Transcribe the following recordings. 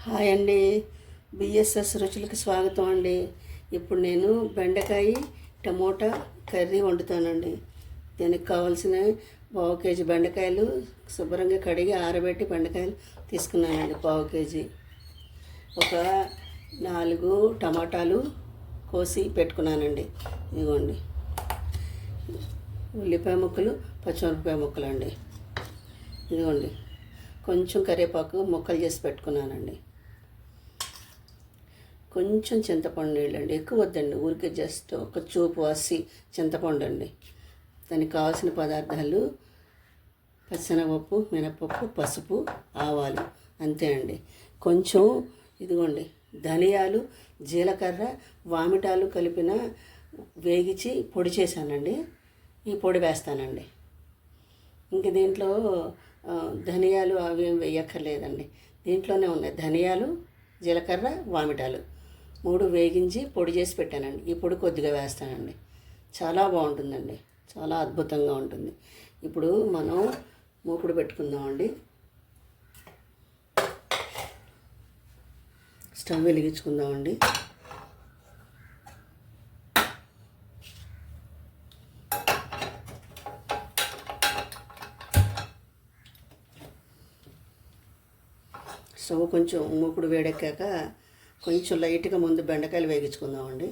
Hi అండి. BSS రుచులకి స్వాగతం అండి. ఇప్పుడు నేను బెండకాయ టమోటా కర్రీ వండుతానండి. దీనికి కావాల్సిన పావు కేజీ బెండకాయలు శుభ్రంగా కడిగి ఆరబెట్టి బెండకాయలు తీసుకున్నానండి. పావు కేజీ. ఒక 4 టమాటాలు కోసి పెట్టుకున్నానండి. ఇదిగోండి ఉల్లిపాయ ముక్కలు, పచ్చిమిరపకాయ ముక్కలు అండి. ఇదిగోండి కొంచెం కరివేపాకు ముక్కలు చేసి పెట్టుకున్నానండి. కొంచెం చింతపండు నీళ్ళండి, ఎక్కువ వద్దండి, ఊరికే జస్ట్ ఒక చూపు వాసి చింతపండు అండి. దానికి కావాల్సిన పదార్థాలు పచ్చెనగపప్పు, మినపప్పు, పసుపు, ఆవాలు, అంతే అండి. కొంచెం ఇదిగోండి ధనియాలు, జీలకర్ర, వామిటాలు కలిపిన వేగించి పొడి చేశానండి. ఈ పొడి వేస్తానండి. ఇంక దీంట్లో ధనియాలు అవి ఏం వేయక్కర్లేదండి. దీంట్లోనే ఉన్నాయి ధనియాలు, జీలకర్ర, వామిటాలు 3 వేగించి పొడి చేసి పెట్టానండి. ఈ పొడి కొద్దిగా వేస్తానండి. చాలా బాగుంటుందండి, చాలా అద్భుతంగా ఉంటుంది. ఇప్పుడు మనం మూకుడు పెట్టుకుందామండి. స్టవ్ వెలిగించుకుందామండి. స్టవ్ కొంచెం మూకుడు వేడెక్కాక కొంచెం లైట్గా ముందు బెండకాయలు వేగించుకుందామండి.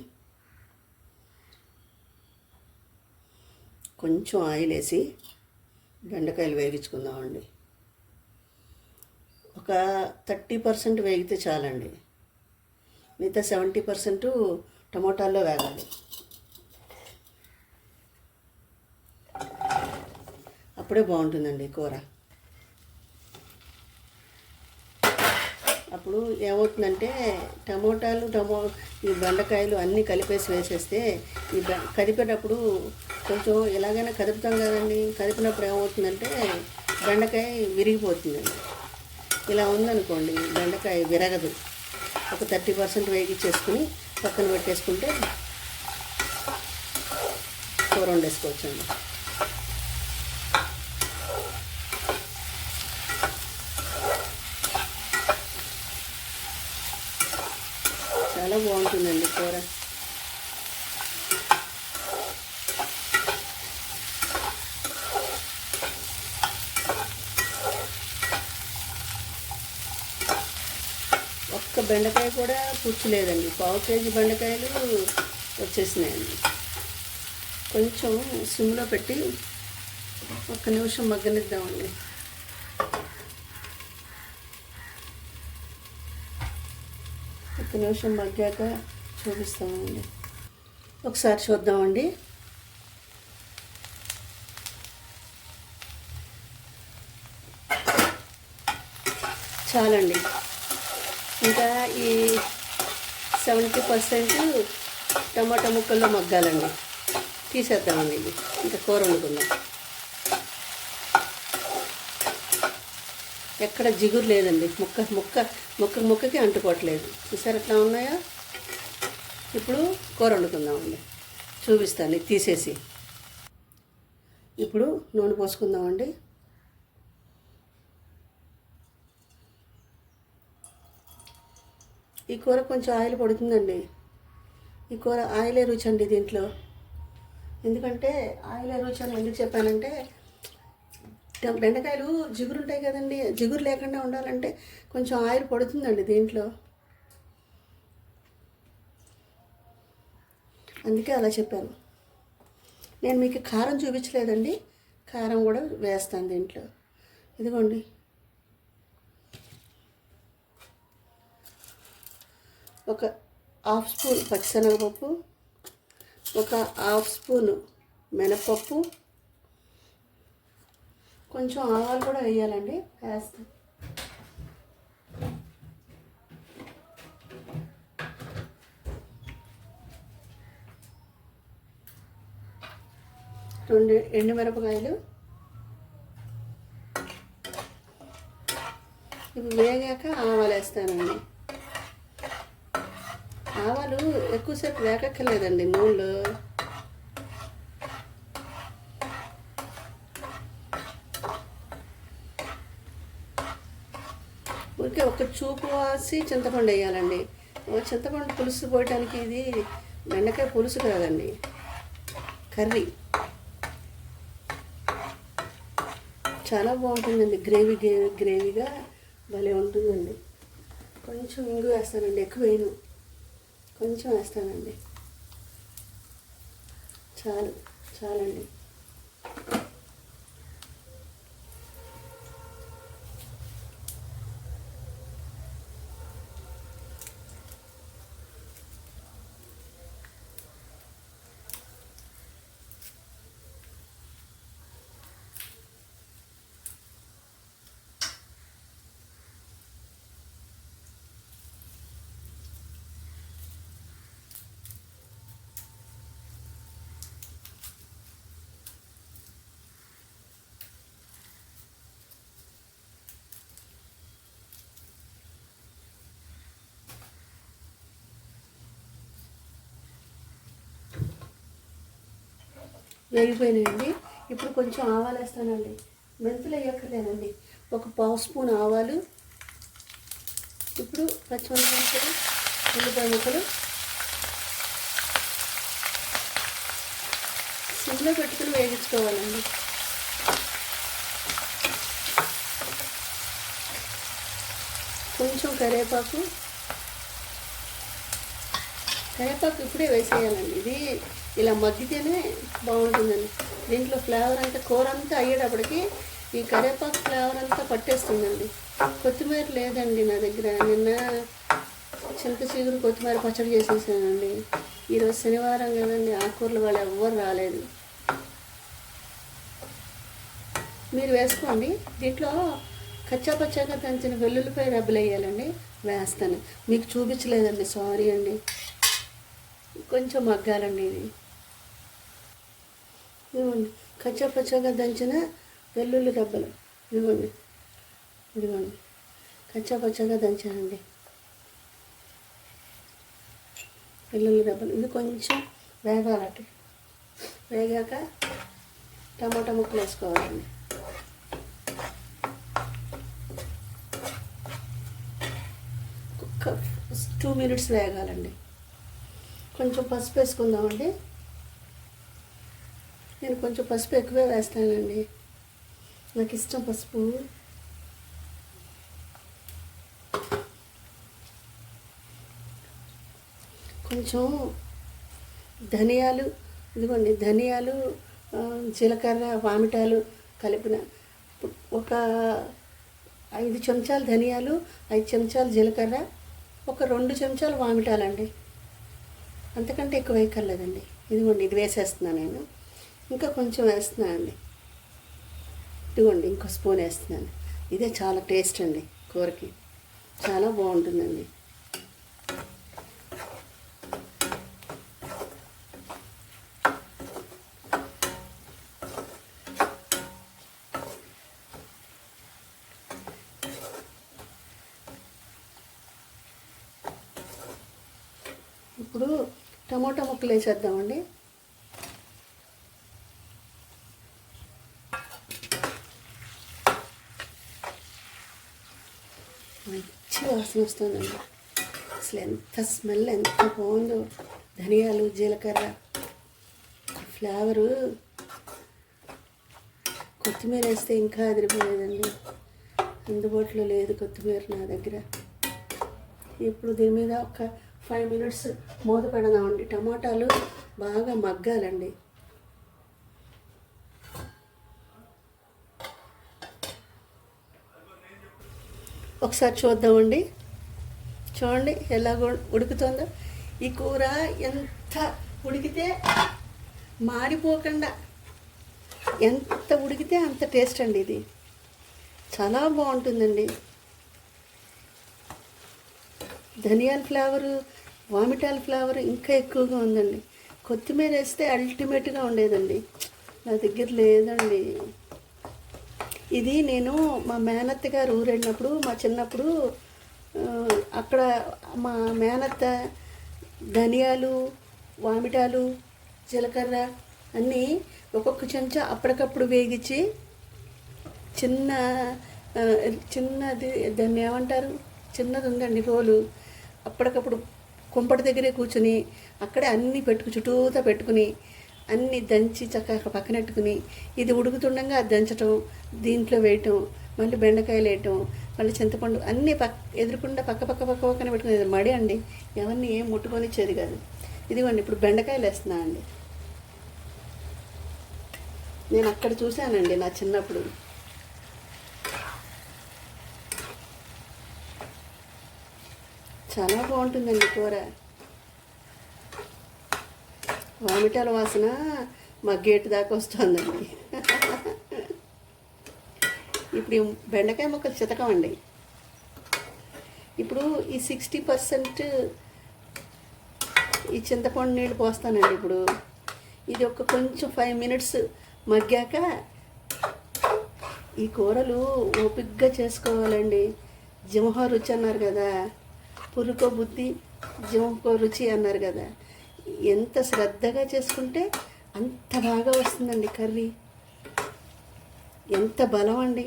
కొంచెం ఆయిల్ వేసి బెండకాయలు వేగించుకుందామండి. ఒక 30% వేగితే చాలండి. మిగతా 70% టమోటాల్లో వేగాలి. అప్పుడే బాగుంటుందండి కూర. అప్పుడు ఏమవుతుందంటే ఈ బెండకాయలు అన్నీ కలిపేసి వేసేస్తే కదిపేటప్పుడు కొంచెం ఎలాగైనా కదుపుతాం కదండి. కదిపినప్పుడు ఏమవుతుందంటే బెండకాయ విరిగిపోతుందండి. ఇలా ఉందనుకోండి బెండకాయ విరగదు. ఒక 30% వేగించేసుకుని పక్కన పెట్టేసుకుంటే కూర వండేసుకోవచ్చండి. చాలా బాగుంటుందండి కూర. ఒక్క బెండకాయ కూడా పుచ్చు లేదండి. పావు కేజీ బెండకాయలు వచ్చేసినాయండి. కొంచెం సిమ్లో పెట్టి 1 నిమిషం మగ్గనిద్దామండి. ఒక నిమిషం మగ్గాక చూపిస్తామండి. ఒకసారి చూద్దామండి. చాలండి. ఇంకా ఈ 70% టమాటా ముక్కల్లో మగ్గాలండి. తీసేద్దామండి. ఇది ఇంకా కూర వండుకుందాం. ఎక్కడ జిగురు లేదండి. ముక్కకి అంటుకోవట్లేదు. చూసారు ఎట్లా ఉన్నాయో. ఇప్పుడు కూర వండుకుందామండి. చూపిస్తాను ఇది తీసేసి. ఇప్పుడు నూనె పోసుకుందామండి. ఈ కూర కొంచెం ఆయిల్ పడుతుందండి. ఈ కూర ఆయిలే రుచి అండి దీంట్లో. ఎందుకంటే ఆయిలే రుచి అని ఎందుకు చెప్పానంటే బెండకాయలు జిగురు ఉంటాయి కదండి. జిగురు లేకుండా ఉండాలంటే కొంచెం ఆయిల్ పడుతుందండి దీంట్లో. అందుకే అలా చెప్పాను. నేను మీకు కారం చూపించలేదండి. కారం కూడా వేస్తాను దీంట్లో. ఇదిగోండి ఒక 1/2 స్పూన్ పచ్చిశనగపప్పు, ఒక 1/2 స్పూను మినపప్పు, కొంచెం ఆవాలు కూడా వేయాలండి. వేస్తాం. 2 ఎండుమిరపకాయలు. ఇవి వేగాక ఆవాలు వేస్తానండి. ఆవాలు ఎక్కువసేపు వేగక్కర్లేదండి నూనెలో. ఊరికే ఒక చూపు వేసి చింతపండు వేయాలండి. చింతపండు పులుసు పోయటానికి ఇది బెండకాయ పులుసు కాదండి, కర్రీ. చాలా బాగుంటుందండి, గ్రేవీగా భలే ఉంటుందండి. కొంచెం ఇంగు వేస్తానండి, ఎక్కువ వేయను, కొంచెం వేస్తానండి, చాలండి. వేగిపోయినాయండి. ఇప్పుడు కొంచెం ఆవాలు వేస్తానండి. మెంతులు వేయక్కర్లేదండి, ఒక పావు స్పూన్ ఆవాలు. ఇప్పుడు పచ్చిమిరపకాయలు, ఉల్లిపాయ ముక్కలు సిమ్లో పెట్టుకుని వేగించుకోవాలండి. కొంచెం కరివేపాకు ఇప్పుడే వేసేయాలండి. ఇది ఇలా మగ్గితేనే బాగుంటుందండి. దీంట్లో ఫ్లేవర్ అంతా, కూర అంతా అయ్యేటప్పటికి ఈ కరివేపాకు ఫ్లేవర్ అంతా పట్టేస్తుందండి. కొత్తిమీర లేదండి నా దగ్గర. నిన్న చింత చిగురు కొత్తిమీర పచ్చడి చేసేసానండి. ఈరోజు శనివారం కదండి, ఆకుకూరలు వాళ్ళు ఎవ్వరు రాలేదు. మీరు వేసుకోండి. దీంట్లో కచ్చాపచ్చాగా దంచిన వెల్లుల్లిపాయ రెబ్బలు వేయాలండి, వేస్తాను. మీకు చూపించలేదండి, సారీ అండి. కొంచెం మగ్గాలండి ఇది. ఇదిగోండి కచ్చాపచ్చాగా దంచిన వెల్లుల్లి రెబ్బలు, ఇదిగోండి కచ్చాపచ్చాగా దంచానండి వెల్లుల్లి రెబ్బలు. ఇది కొంచెం వేగాలట. వేగాక టమాటా ముక్కలు వేసుకోవాలండి. ఒక 2 minutes వేగాలండి. కొంచెం పసుపు వేసుకుందామండి. నేను కొంచెం పసుపు ఎక్కువే వేస్తానండి, నాకు ఇష్టం పసుపు. కొంచెం ధనియాలు, ఇదిగోండి ధనియాలు, జీలకర్ర, వామిటాలు కలిపిన ఒక 5 చెంచాలు ధనియాలు, 5 చెంచాలు జీలకర్ర, ఒక 2 చెంచాలు వామిటాలండి. అంతకంటే ఎక్కువ వేయక్కర్లేదండి. ఇదిగోండి ఇది వేసేస్తున్నాను నేను. ఇంకా కొంచెం వేస్తున్నాను అండి. ఇదిగోండి ఇంకో స్పూన్ వేస్తున్నాను. ఇదే చాలా టేస్ట్ అండి, కూరకి చాలా బాగుంటుందండి. ఇప్పుడు టమోటా ముక్కలు వేసేద్దామండి. మంచి వాసన వస్తుందండి. అసలు ఎంత స్మెల్ ఎంత బాగుందో. ధనియాలు, జీలకర్ర ఫ్లేవరు. కొత్తిమీర వేస్తే ఇంకా అదిరిపోలేదండి. అందుబాటులో లేదు కొత్తిమీర నా దగ్గర. ఇప్పుడు దీని మీద ఒక 5 minutes మూత పెడదామండి. టమాటాలు బాగా మగ్గాలండి. ఒకసారి చూద్దామండి. చూడండి ఎలాగో ఉడుకుతుందో. ఈ కూర ఎంత ఉడికితే మాడిపోకుండా, ఎంత ఉడికితే అంత టేస్ట్ అండి. ఇది చాలా బాగుంటుందండి. ధనియాల ఫ్లేవరు, వామిటాల ఫ్లేవర్ ఇంకా ఎక్కువగా ఉందండి. కొత్తిమీర వేస్తే అల్టిమేట్గా ఉండేదండి, నా దగ్గర లేదండి. ఇది నేను మా మేనత్త గారు ఊరెళ్ళినప్పుడు, మా చిన్నప్పుడు అక్కడ మా మేనత్త ధనియాలు, వామిటాలు, జీలకర్ర అన్నీ ఒక్కొక్క చెంచా అప్పటికప్పుడు వేగించి చిన్నది దాన్ని ఏమంటారు, చిన్నది ఉందండి రోలు. అప్పటికప్పుడు కుంపటి దగ్గరే కూర్చుని అక్కడే అన్నీ చుట్టూతా పెట్టుకుని అన్నీ దంచి చక్కగా పక్కనెట్టుకుని ఇది ఉడుకుతుండగా అది దంచటం, దీంట్లో వేయటం, మళ్ళీ బెండకాయలు వేయటం, మళ్ళీ చింతపండు అన్నీ ఎదురుకుండా పక్కన పెట్టుకునేది మడి అండి. ఎవరిని ఏం ముట్టుకొని ఇచ్చేది కాదు. ఇదిగోండి ఇప్పుడు బెండకాయలు వేస్తున్నా అండి. నేను అక్కడ చూశానండి నా చిన్నప్పుడు. చాలా బాగుంటుందండి కూర. వామిటాల వాసన మా గేటు దాకా వస్తుందండి. ఇప్పుడు ఈ బెండకాయ ముక్కలు చితకమండి. ఇప్పుడు ఈ 60% ఈ చింతపండు నీళ్ళు పోస్తానండి. ఇప్పుడు ఇది ఒక కొంచెం 5 minutes మగ్గాక ఈ కూరలు ఓపికగా చేసుకోవాలండి. జింహ రుచి అన్నారు కదా, పురుకో బుద్ధి జింహకో రుచి అన్నారు కదా. ఎంత శ్రద్ధగా చేసుకుంటే అంత బాగా వస్తుందండి కర్రీ. ఎంత బలం అండి.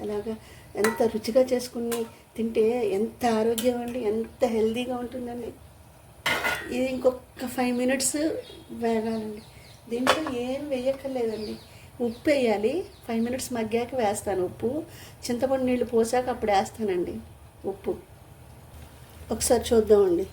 అలాగా ఎంత రుచిగా చేసుకుని తింటే ఎంత ఆరోగ్యం అండి, ఎంత హెల్తీగా ఉంటుందండి. ఇది ఇంకొక 5 minutes వేగాలండి. దీంట్లో ఏం వేయక్కర్లేదండి. ఉప్పు వేయాలి. 5 minutes మగ్గాక వేస్తాను ఉప్పు. చింతపండు నీళ్ళు పోసాక అప్పుడు వేస్తానండి ఉప్పు. ఒకసారి చూద్దామండి.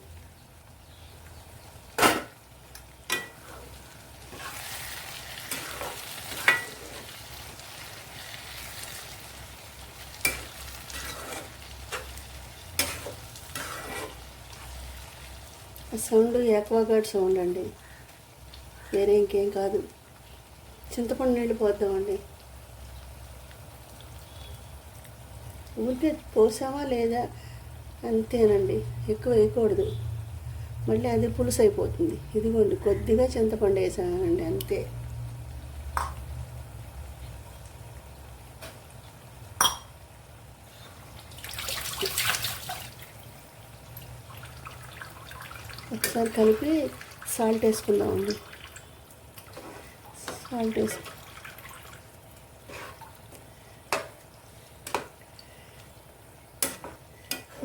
సౌండ్ యాక్వాగార్డ్ సౌండ్ అండి, వేరే ఇంకేం కాదు. చింతపండు నీళ్ళు పోద్దామండి. ఊరికే పోసామా లేదా అంతేనండి, ఎక్కువ వేయకూడదు, మళ్ళీ అది పులుసు అయిపోతుంది. ఇదిగోండి కొద్దిగా చింతపండు వేసానండి అంతే. ఒకసారి కలిపి సాల్ట్ వేసుకుందామండి. సాల్ట్ వేసి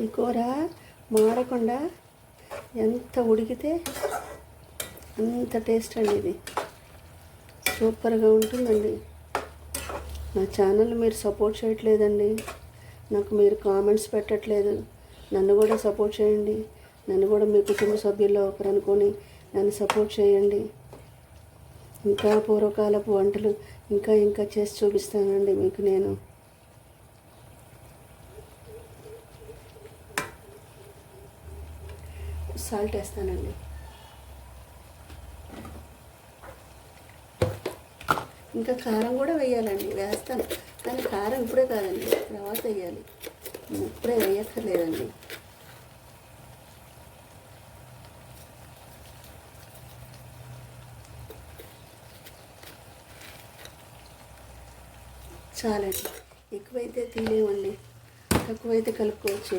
ఈ కూర మాడకుండా ఎంత ఉడికితే అంత టేస్ట్ అండి. ఇది సూపర్గా ఉంటుందండి. నా ఛానల్ మీరు సపోర్ట్ చేయట్లేదండి, నాకు మీరు కామెంట్స్ పెట్టట్లేదు. నన్ను కూడా సపోర్ట్ చేయండి. నన్ను కూడా మీ కుటుంబ సభ్యుల్లో ఒకరు అనుకొని నన్ను సపోర్ట్ చేయండి. ఇంకా పూర్వకాలపు వంటలు ఇంకా చేసి చూపిస్తానండి మీకు నేను. సాల్ట్ వేస్తానండి. ఇంకా కారం కూడా వేయాలండి, వేస్తాను. కానీ కారం ఇప్పుడే కాదండి, తర్వాత వేయాలి. ఇప్పుడే వేయక్కర్లేదండి. చాలండి. ఎక్కువైతే తీలేమండి, తక్కువైతే కలుపుకోవచ్చు,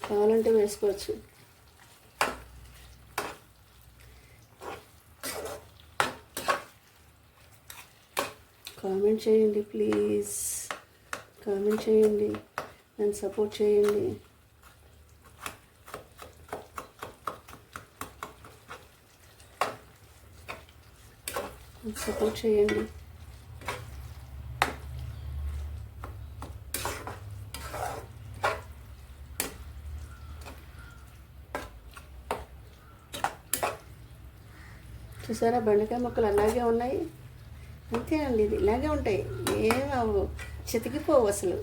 కావాలంటే వేసుకోవచ్చు. కామెంట్ చేయండి ప్లీజ్, కామెంట్ చేయండి, నన్ను సపోర్ట్ చేయండి. సపోర్ట్ చేయండి. చూసారా, బెండకాయ ముక్కలు అలాగే ఉన్నాయి. అంతేనండి, ఇది ఇలాగే ఉంటాయి, ఏమవు చితికిపోవు, అసలు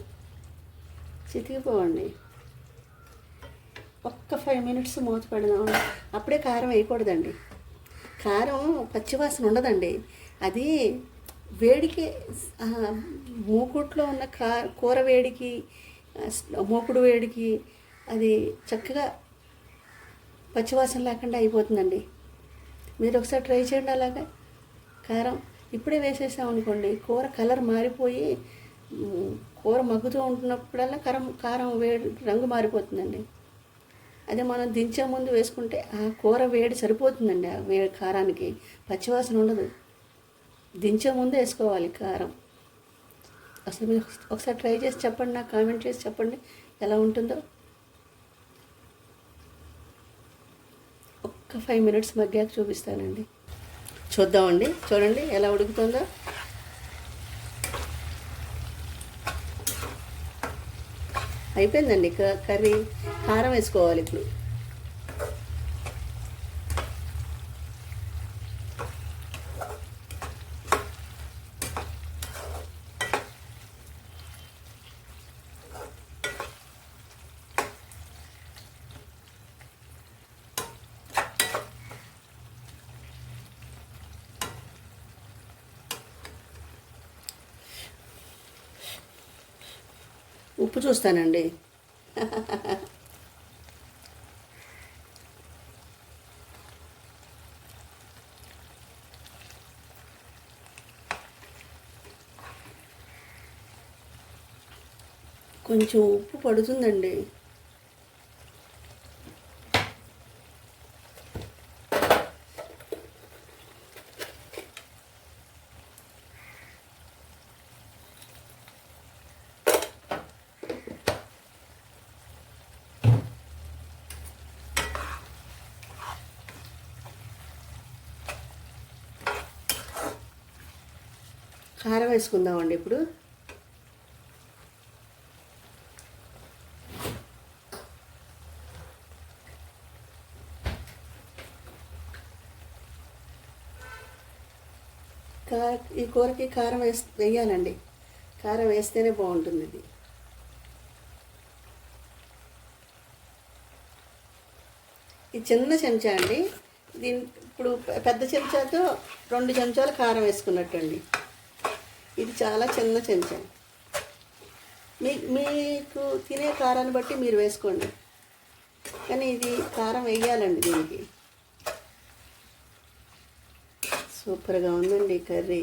చితికిపోవండి. ఒక్క 5 minutes మూత పెడదాం. అప్పుడే కారం వేయకూడదండి. కారం పచ్చివాసన ఉండదండి. అది వేడికి మూకుట్లో ఉన్న కూర వేడికి, మూకుడు వేడికి అది చక్కగా పచ్చివాసన లేకుండా అయిపోతుందండి. మీరు ఒకసారి ట్రై చేయండి. అలాగా కారం ఇప్పుడే వేసేసామనుకోండి, కూర కలర్ మారిపోయి కూర మగ్గుతూ ఉంటున్నప్పుడల్లా కారం వేడి రంగు మారిపోతుందండి. అదే మనం దించే ముందు వేసుకుంటే ఆ కూర వేడి సరిపోతుందండి. ఆ కారానికి పచ్చివాసన ఉండదు. దించే ముందు వేసుకోవాలి కారం. అసలు మీరు ఒకసారి ట్రై చేసి చెప్పండి, నాకు కామెంట్ చేసి చెప్పండి ఎలా ఉంటుందో. ఒక్క 5 మినిట్స్ మగ్గాక చూపిస్తానండి. చూద్దామండి, చూడండి ఎలా ఉడుకుతుందో. అయిపోయిందండి కర్రీ. కారం వేసుకోవాలి ఇప్పుడు. ఉప్పు చూస్తానండి. కొంచెం ఉప్పు పడుతుందండి. కారం వేసుకుందామండి ఇప్పుడు. ఈ కూరకి కారం వేయాలండి. కారం వేస్తేనే బాగుంటుంది ఇది. ఈ చిన్న చెంచా అండి. దీని ఇప్పుడు పెద్ద చెంచాతో 2 చెంచాలు కారం వేసుకున్నట్టండి. ఇది చాలా చిన్న చెంచా. మీకు తినే కారాన్ని బట్టి మీరు వేసుకోండి, కానీ ఇది కారం వేయాలండి దీనికి. సూపర్గా ఉందండి కర్రీ.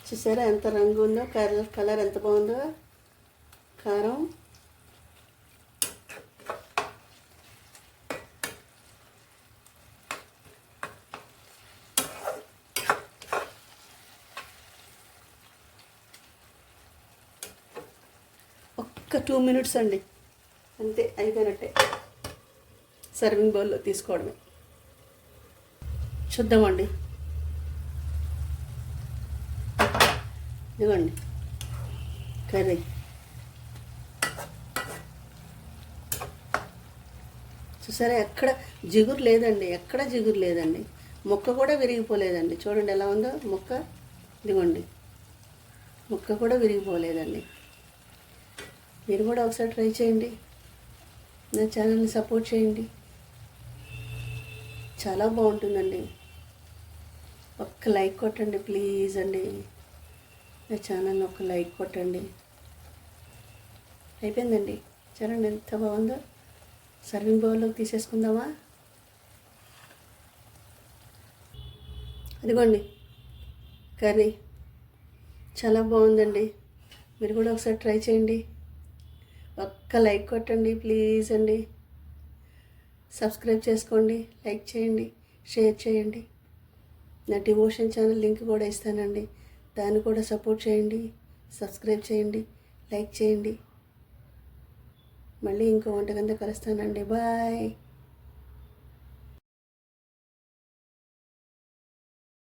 చూసారా ఎంత రంగు ఉందో, కలర్ ఎంత బాగుందో. కారం ఒక్క 2 మినిట్స్ అండి, అంతే అయిపోయినట్టే. సర్వింగ్ బౌల్లో తీసుకోవడమే. చూద్దామండి. ఇదిగోండి కర్రీ. చూసారా ఎక్కడ జిగురు లేదండి, ఎక్కడ జిగురు లేదండి. ముక్క కూడా విరిగిపోలేదండి. చూడండి ఎలా ఉందో ముక్క. ఇదిగోండి ముక్క కూడా విరిగిపోలేదండి. మీరు కూడా ఒకసారి ట్రై చేయండి. నా ఛానల్ని సపోర్ట్ చేయండి, చాలా బాగుంటుందండి. ఒక్క లైక్ కొట్టండి ప్లీజ్ అండి. నా ఛానల్ని ఒక లైక్ కొట్టండి. అయిపోయిందండి. చూడండి ఎంత బాగుందో. సర్వింగ్ బౌల్లోకి తీసేసుకుందామా. అదిగోండి కర్రీ చాలా బాగుందండి. మీరు కూడా ఒకసారి ట్రై చేయండి. ఒక్క లైక్ కొట్టండి ప్లీజ్ అండి. సబ్స్క్రైబ్ చేసుకోండి, లైక్ చేయండి, షేర్ చేయండి. నా డివోషన్ ఛానల్ లింక్ కూడా ఇస్తానండి, దాన్ని కూడా సపోర్ట్ చేయండి. సబ్స్క్రైబ్ చేయండి, లైక్ చేయండి. మళ్ళీ ఇంకో వంటకంతో కలుస్తానండి. బాయ్.